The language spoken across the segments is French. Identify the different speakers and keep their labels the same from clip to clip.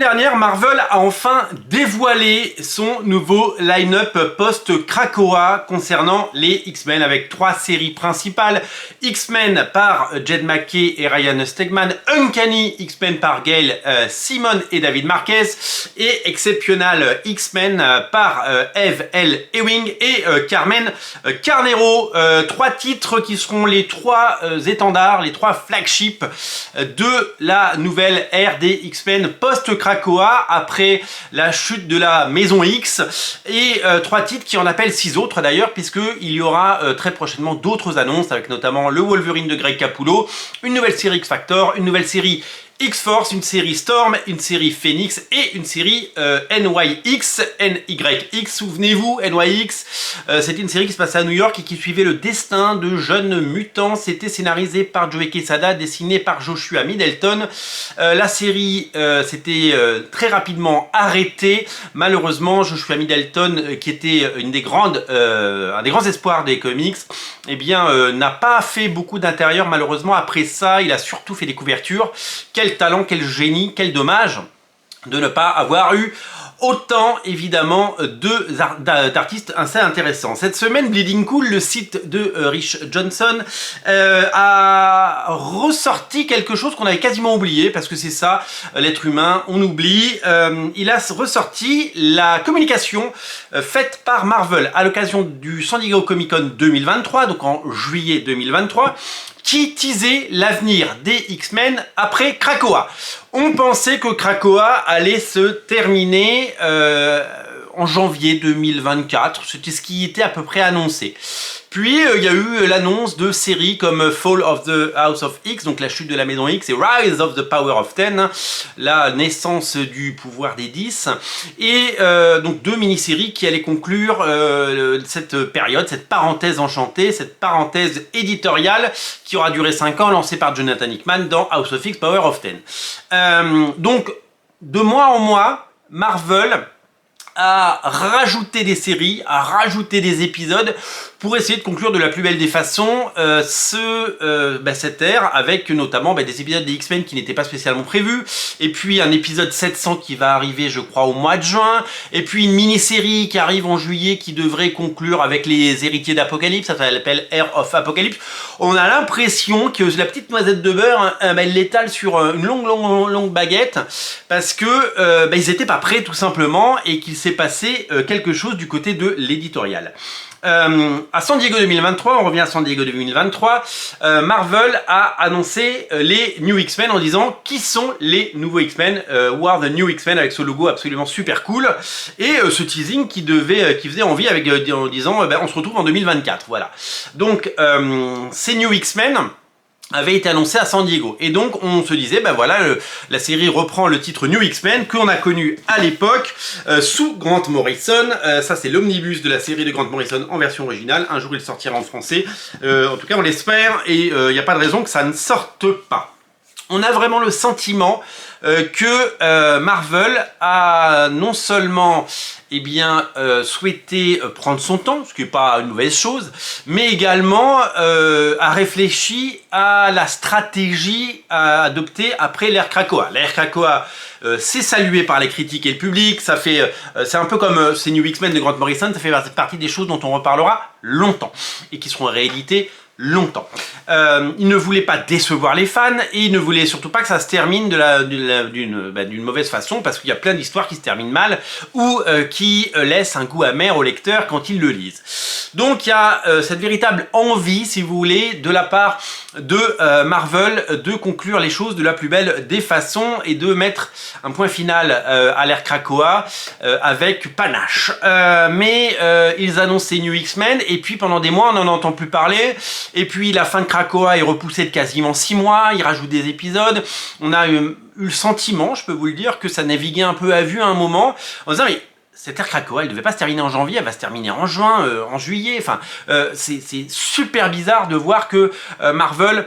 Speaker 1: Dernière, Marvel a enfin dévoilé son nouveau line-up post-Krakoa concernant les X-Men avec 3 séries principales. X-Men par Jed MacKay et Ryan Stegman, Uncanny X-Men par Gail Simone et David Marquez et Exceptional X-Men par Eve L. Ewing et Carmen Carnero. 3 titres qui seront les 3 étendards, les 3 flagships de la nouvelle ère des X-Men post-Krakoa après la chute de la Maison X et 3 titres qui en appellent 6 autres d'ailleurs, puisqu'il y aura très prochainement d'autres annonces avec notamment le Wolverine de Greg Capullo, une nouvelle série X-Factor, une nouvelle série X-Force, une série Storm, une série Phoenix et une série NYX. Souvenez-vous, NYX, c'était une série qui se passait à New York et qui suivait le destin de jeunes mutants. C'était scénarisé par Joe Quesada, dessiné par Joshua Middleton. La série s'était très rapidement arrêtée. Malheureusement, Joshua Middleton, qui était un des grands espoirs des comics, eh bien, n'a pas fait beaucoup d'intérieur. Malheureusement, après ça, il a surtout fait des couvertures. Quel talent, quel génie, quel dommage de ne pas avoir eu autant évidemment d'artistes assez intéressants. Cette semaine, Bleeding Cool, le site de Rich Johnson, a ressorti quelque chose qu'on avait quasiment oublié, parce que c'est ça, l'être humain, on oublie. Il a ressorti la communication faite par Marvel à l'occasion du San Diego Comic Con 2023, donc en juillet 2023, qui teasait l'avenir des X-Men après Krakoa. On pensait que Krakoa allait se terminer en janvier 2024, c'était ce qui était à peu près annoncé. Puis il y a eu l'annonce de séries comme Fall of the House of X, donc la chute de la Maison X, et Rise of the Power of 10, la naissance du pouvoir des 10, et donc 2 mini-séries qui allaient conclure cette période, cette parenthèse enchantée, cette parenthèse éditoriale qui aura duré 5 ans, lancée par Jonathan Hickman dans House of X, Power of 10. Donc, de mois en mois, Marvel à rajouter des séries, à rajouter des épisodes pour essayer de conclure de la plus belle des façons cette ère, avec notamment des épisodes des X-Men qui n'étaient pas spécialement prévus, et puis un épisode 700 qui va arriver je crois au mois de juin, et puis une mini-série qui arrive en juillet qui devrait conclure avec les héritiers d'Apocalypse, ça s'appelle Air of Apocalypse. On a l'impression que la petite noisette de beurre, elle l'étale sur une longue baguette, parce que ils n'étaient pas prêts tout simplement, et qu'il s'est passé quelque chose du côté de l'éditorial. À San Diego 2023, on revient à San Diego 2023, Marvel a annoncé les New X-Men en disant qui sont les nouveaux X-Men, Who are the New X-Men, avec ce logo absolument super cool, et ce teasing qui faisait envie en disant on se retrouve en 2024, voilà. Donc ces New X-Men avait été annoncé à San Diego, et donc on se disait la série reprend le titre New X-Men qu'on a connu à l'époque sous Grant Morrison. Ça c'est l'omnibus de la série de Grant Morrison en version originale. Un jour il sortira en français, en tout cas on l'espère, et il n'y a pas de raison que ça ne sorte pas. On a vraiment le sentiment que Marvel a non seulement souhaité prendre son temps, ce qui n'est pas une mauvaise chose, mais également a réfléchi à la stratégie à adopter après l'ère Krakoa. L'ère Krakoa c'est salué par les critiques et le public, c'est un peu comme ces New X-Men de Grant Morrison, ça fait partie des choses dont on reparlera longtemps et qui seront réalité longtemps. Il ne voulait pas décevoir les fans, et il ne voulait surtout pas que ça se termine d'une mauvaise façon, parce qu'il y a plein d'histoires qui se terminent mal ou qui laissent un goût amer au lecteur quand ils le lisent. Donc il y a cette véritable envie, si vous voulez, de la part de Marvel de conclure les choses de la plus belle des façons et de mettre un point final à l'ère Krakoa avec panache. Mais ils annoncent ces New X-Men, et puis pendant des mois on n'en entend plus parler. Et puis la fin de Krakoa est repoussée de quasiment 6 mois, ils rajoutent des épisodes. On a eu le sentiment, je peux vous le dire, que ça naviguait un peu à vue à un moment, en disant mais cette ère Krakoa, elle devait pas se terminer en janvier, elle va se terminer en juin, en juillet. Enfin, c'est super bizarre de voir que Marvel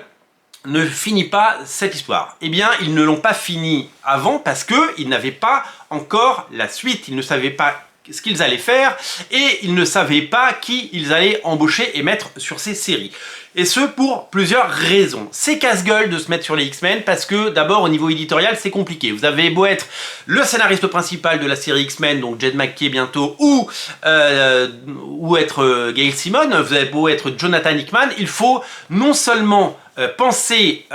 Speaker 1: ne finit pas cette histoire. Eh bien, ils ne l'ont pas fini avant parce qu'ils n'avaient pas encore la suite. Ils ne savaient pas ce qu'ils allaient faire, et ils ne savaient pas qui ils allaient embaucher et mettre sur ces séries. Et ce, pour plusieurs raisons. C'est casse-gueule de se mettre sur les X-Men parce que, d'abord, au niveau éditorial, c'est compliqué. Vous avez beau être le scénariste principal de la série X-Men, donc Jed MacKay bientôt, ou être Gail Simone, vous avez beau être Jonathan Hickman, il faut non seulement penser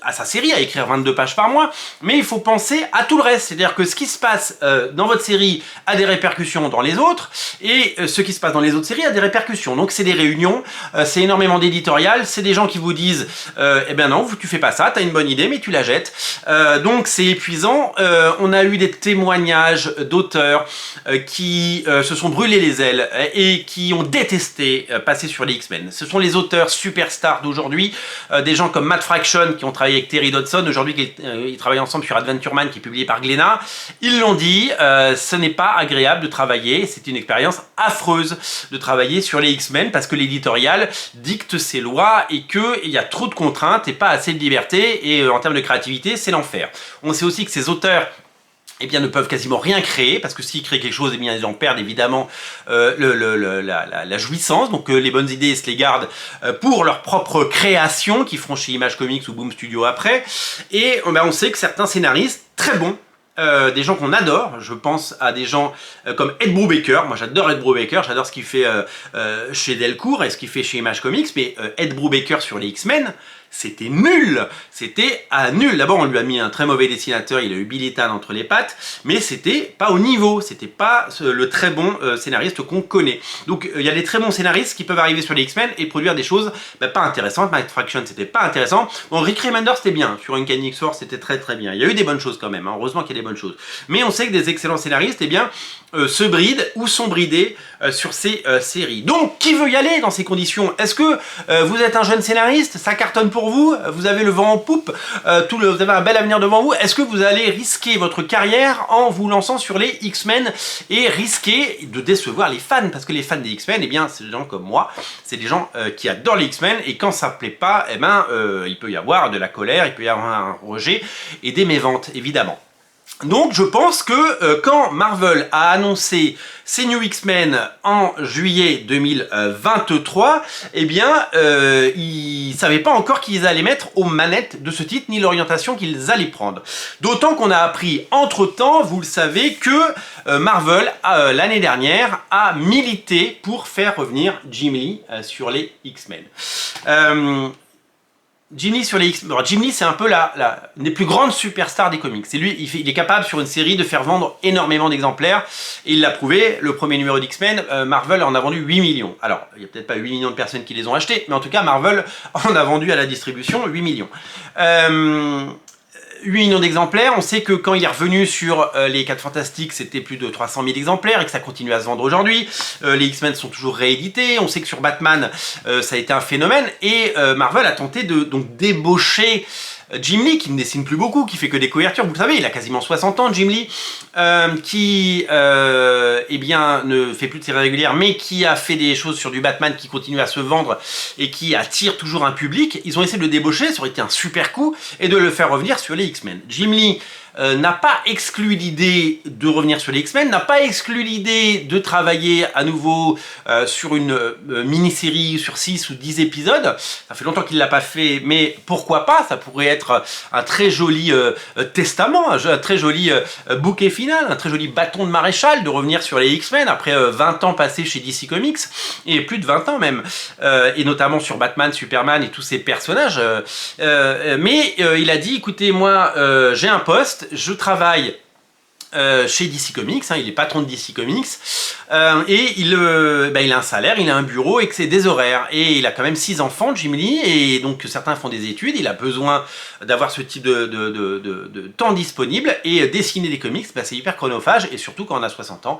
Speaker 1: à sa série, à écrire 22 pages par mois, mais il faut penser à tout le reste. C'est-à-dire que ce qui se passe dans votre série a des répercussions dans les autres, et ce qui se passe dans les autres séries a des répercussions. Donc c'est des réunions, c'est énormément d'éditorial, c'est des gens qui vous disent eh ben non, tu fais pas ça, t'as une bonne idée, mais tu la jettes. Donc c'est épuisant. On a eu des témoignages d'auteurs qui se sont brûlés les ailes et qui ont détesté passer sur les X-Men. Ce sont les auteurs superstars d'aujourd'hui, des gens comme Matt Fraction qui ont travaillé avec Terry Dodson, aujourd'hui ils travaillent ensemble sur Adventure Man qui est publié par Glénat. Ils l'ont dit, ce n'est pas agréable de travailler, c'est une expérience affreuse de travailler sur les X-Men parce que l'éditorial dicte ses lois et qu'il y a trop de contraintes et pas assez de liberté, et en termes de créativité c'est l'enfer. On sait aussi que ces auteurs eh bien, ne peuvent quasiment rien créer, parce que s'ils créent quelque chose, eh bien, ils en perdent évidemment la jouissance. Donc les bonnes idées, ils se les gardent pour leur propre création, qu'ils feront chez Image Comics ou Boom Studio après. Et on sait que certains scénaristes très bons, des gens qu'on adore, je pense à des gens comme Ed Brubaker. Moi j'adore Ed Brubaker, j'adore ce qu'il fait chez Delcourt et ce qu'il fait chez Image Comics, mais Ed Brubaker sur les X-Men, c'était nul, c'était nul. D'abord on lui a mis un très mauvais dessinateur, il a eu Billy Tan entre les pattes, mais c'était pas au niveau, c'était pas le très bon scénariste qu'on connaît. Donc il y a des très bons scénaristes qui peuvent arriver sur les X-Men et produire des choses pas intéressantes. Matt Fraction c'était pas intéressant. Bon, Rick Remender c'était bien, sur Uncanny X-Force c'était très très bien. Il y a eu des bonnes choses quand même, hein. Heureusement qu'il y a des bonnes choses. Mais on sait que des excellents scénaristes, eh bien, se brident ou sont bridés sur ces séries. Donc, qui veut y aller dans ces conditions? Est-ce que vous êtes un jeune scénariste, ça cartonne pour vous, vous avez le vent en poupe, vous avez un bel avenir devant vous? Est-ce que vous allez risquer votre carrière en vous lançant sur les X-Men et risquer de décevoir les fans? Parce que les fans des X-Men, eh bien, c'est des gens comme moi, c'est des gens qui adorent les X-Men, et quand ça ne plaît pas, eh ben, il peut y avoir de la colère, il peut y avoir un rejet et des méventes, évidemment. Donc je pense que quand Marvel a annoncé ces New X-Men en juillet 2023, eh bien ils ne savaient pas encore qu'ils allaient mettre aux manettes de ce titre, ni l'orientation qu'ils allaient prendre. D'autant qu'on a appris entre-temps, vous le savez, que Marvel, l'année dernière, a milité pour faire revenir Jim Lee sur les X-Men. Jim Lee sur les X-Men. Jim Lee, c'est un peu une des plus grandes superstars des comics. C'est lui, il est capable sur une série de faire vendre énormément d'exemplaires. Et il l'a prouvé. Le premier numéro d'X-Men, Marvel en a vendu 8 millions. Alors, il n'y a peut-être pas 8 millions de personnes qui les ont achetés, mais en tout cas, Marvel en a vendu à la distribution 8 millions. 8 millions d'exemplaires. On sait que quand il est revenu sur les 4 Fantastiques, c'était plus de 300 000 exemplaires et que ça continue à se vendre aujourd'hui. Les X-Men sont toujours réédités. On sait que sur Batman, ça a été un phénomène. Et Marvel a tenté de débaucher Jim Lee, qui ne dessine plus beaucoup, qui fait que des couvertures. Vous le savez, il a quasiment 60 ans, Jim Lee, qui eh bien, ne fait plus de séries régulières, mais qui a fait des choses sur du Batman qui continue à se vendre et qui attire toujours un public. Ils ont essayé de le débaucher, ça aurait été un super coup, et de le faire revenir sur les X-Men. Jim Lee n'a pas exclu l'idée de revenir sur les X-Men, n'a pas exclu l'idée de travailler à nouveau sur une mini-série sur 6 ou 10 épisodes. Ça fait longtemps qu'il ne l'a pas fait, mais pourquoi pas? Ça pourrait être un très joli testament, un très joli bouquet final, un très joli bâton de maréchal de revenir sur les X-Men après 20 ans passés chez DC Comics, et plus de 20 ans même, et notamment sur Batman, Superman et tous ces personnages. Mais il a dit, écoutez, moi j'ai un poste, je travaille chez DC Comics, hein, il est patron de DC Comics, et il a un salaire, il a un bureau et que c'est des horaires. Et il a quand même 6 enfants, Jim Lee, et donc certains font des études, il a besoin d'avoir ce type de temps disponible, et dessiner des comics, c'est hyper chronophage, et surtout quand on a 60 ans.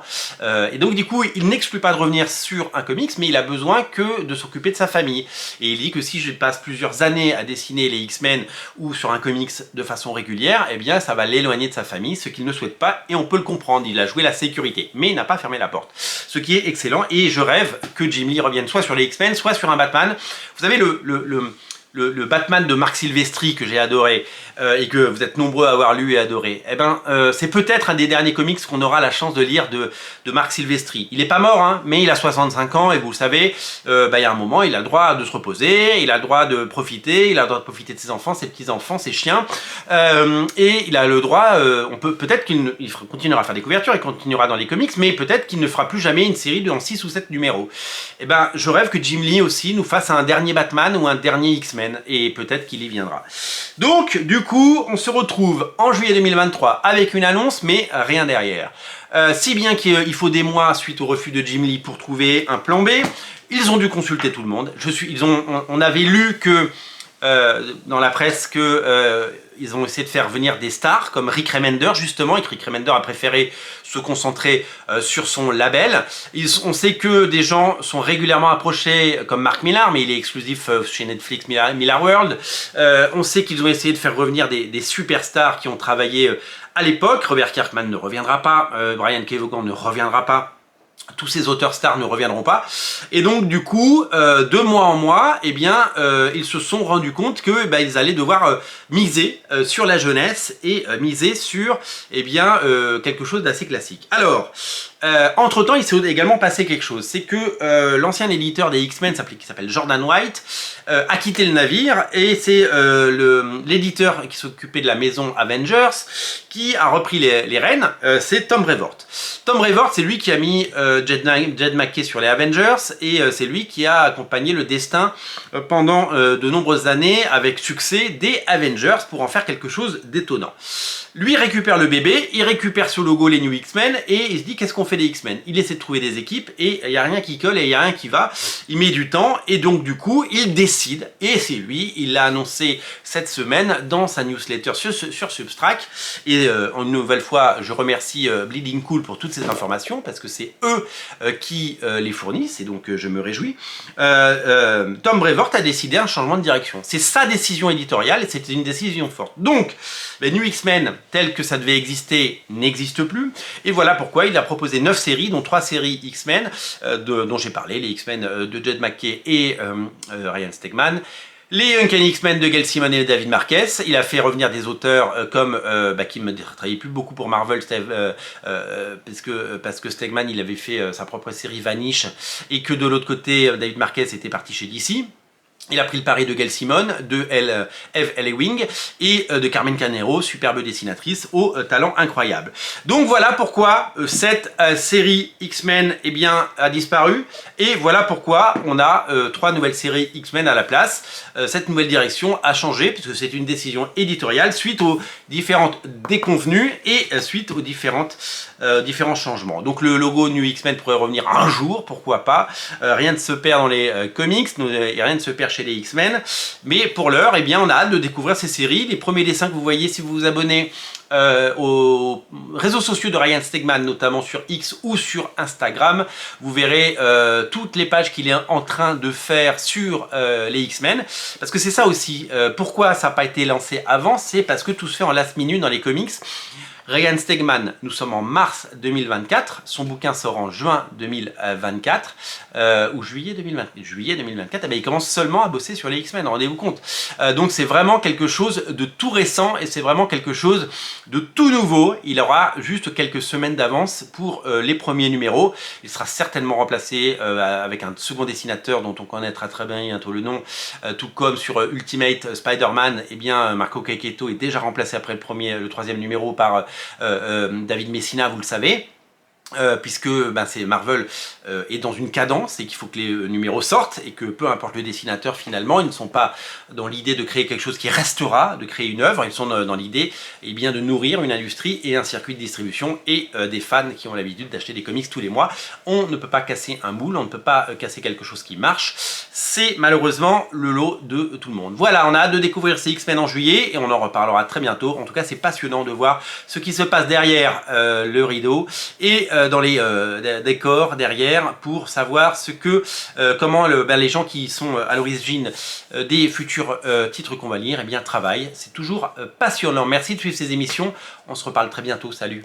Speaker 1: Et donc du coup, il n'exclut pas de revenir sur un comics, mais il a besoin que de s'occuper de sa famille. Et il dit que si je passe plusieurs années à dessiner les X-Men ou sur un comics de façon régulière, eh bien ça va l'éloigner de sa famille, ce qu'il ne souhaite pas. Et on peut le comprendre, il a joué la sécurité, mais il n'a pas fermé la porte. Ce qui est excellent, et je rêve que Jim Lee revienne soit sur les X-Men, soit sur un Batman. Vous savez, le Batman de Marc Silvestri que j'ai adoré et que vous êtes nombreux à avoir lu et adoré, eh ben, c'est peut-être un des derniers comics qu'on aura la chance de lire de Marc Silvestri. Il n'est pas mort, hein, mais il a 65 ans et vous le savez, il y a un moment, il a le droit de se reposer, il a le droit de profiter, il a le droit de profiter de ses enfants, ses petits-enfants, ses chiens, et il a le droit, peut-être qu'il continuera à faire des couvertures, il continuera dans les comics, mais peut-être qu'il ne fera plus jamais une série en 6 ou 7 numéros. Eh ben, je rêve que Jim Lee aussi nous fasse un dernier Batman ou un dernier X-Men, et peut-être qu'il y viendra. Donc, du coup, on se retrouve en juillet 2023 avec une annonce, mais rien derrière. Si bien qu'il faut des mois suite au refus de Jim Lee pour trouver un plan B, ils ont dû consulter tout le monde. On avait lu que dans la presse que ils ont essayé de faire venir des stars comme Rick Remender justement, et que Rick Remender a préféré se concentrer sur son label. On sait que des gens sont régulièrement approchés comme Mark Millar, mais il est exclusif chez Netflix Millar World. On sait qu'ils ont essayé de faire revenir des superstars qui ont travaillé à l'époque. Robert Kirkman ne reviendra pas, Brian K. Vaughan ne reviendra pas. Tous ces auteurs stars ne reviendront pas. Et donc, du coup, de mois en mois, eh bien, ils se sont rendus compte que ils allaient devoir miser sur la jeunesse et miser sur eh bien, quelque chose d'assez classique. Alors, entre-temps, il s'est également passé quelque chose. C'est que l'ancien éditeur des X-Men, qui s'appelle Jordan White, a quitté le navire, et c'est l'éditeur qui s'occupait de la maison Avengers qui a repris les rênes, c'est Tom Brevoort. Tom Brevoort, c'est lui qui a mis Jed MacKay sur les Avengers, et c'est lui qui a accompagné le destin pendant de nombreuses années avec succès des Avengers pour en faire quelque chose d'étonnant. Lui récupère le bébé, il récupère ce logo les New X-Men, et il se dit qu'est-ce qu'on fait des X-Men? Il essaie de trouver des équipes, et il n'y a rien qui colle, et il n'y a rien qui va. Il met du temps, et donc du coup, il décide, et c'est lui, il l'a annoncé cette semaine dans sa newsletter sur Substack. Et une nouvelle fois, je remercie Bleeding Cool pour toutes ces informations, parce que c'est eux qui les fournissent, et donc je me réjouis. Tom Brevoort a décidé un changement de direction. C'est sa décision éditoriale, et c'était une décision forte. Donc, les New X-Men, tel que ça devait exister, n'existe plus. Et voilà pourquoi il a proposé 9 séries, dont 3 séries X-Men, dont j'ai parlé, les X-Men de Jed MacKay et Ryan Stegman. Les Uncanny X-Men de Gail Simone et David Marquez. Il a fait revenir des auteurs comme qui ne travaillait plus beaucoup pour Marvel, parce que Stegman il avait fait sa propre série Vanish, et que de l'autre côté David Marquez était parti chez DC. Il a pris le pari de Gail Simone, de Eve Ellewing et de Carmen Carnero, superbe dessinatrice au talent incroyable. Donc voilà pourquoi cette série X-Men eh bien, a disparu, et voilà pourquoi on a 3 nouvelles séries X-Men à la place. Cette nouvelle direction a changé puisque c'est une décision éditoriale suite aux différentes déconvenues et suite aux différents changements. Donc le logo New X-Men pourrait revenir un jour, pourquoi pas. Rien ne se perd dans les comics, et rien ne se perd chez les X-Men, mais pour l'heure, eh bien, on a hâte de découvrir ces séries. Les premiers dessins que vous voyez si vous vous abonnez aux réseaux sociaux de Ryan Stegman, notamment sur X ou sur Instagram, vous verrez toutes les pages qu'il est en train de faire sur les X-Men, parce que c'est ça aussi, pourquoi ça n'a pas été lancé avant, c'est parce que tout se fait en last minute dans les comics. Ryan Stegman, nous sommes en mars 2024, son bouquin sort en juin 2024, ou juillet 2024, eh bien, il commence seulement à bosser sur les X-Men, rendez-vous compte. Donc c'est vraiment quelque chose de tout récent, et c'est vraiment quelque chose de tout nouveau. Il aura juste quelques semaines d'avance pour les premiers numéros. Il sera certainement remplacé avec un second dessinateur dont on connaîtra très bien bientôt le nom, tout comme sur Ultimate Spider-Man, eh bien Marco Cacchetto est déjà remplacé après le troisième numéro par David Messina, vous le savez. Puisque c'est Marvel est dans une cadence et qu'il faut que les numéros sortent, et que peu importe le dessinateur finalement, ils ne sont pas dans l'idée de créer quelque chose qui restera, de créer une œuvre, ils sont dans l'idée de nourrir une industrie et un circuit de distribution et des fans qui ont l'habitude d'acheter des comics tous les mois. On ne peut pas casser un moule, on ne peut pas casser quelque chose qui marche, c'est malheureusement le lot de tout le monde. Voilà, on a hâte de découvrir ces X-Men en juillet et on en reparlera très bientôt. En tout cas, c'est passionnant de voir ce qui se passe derrière le rideau et dans les décors derrière, pour savoir comment les gens qui sont à l'origine des futurs titres qu'on va lire, eh bien travaillent. C'est toujours passionnant. Merci de suivre ces émissions. On se reparle très bientôt. Salut.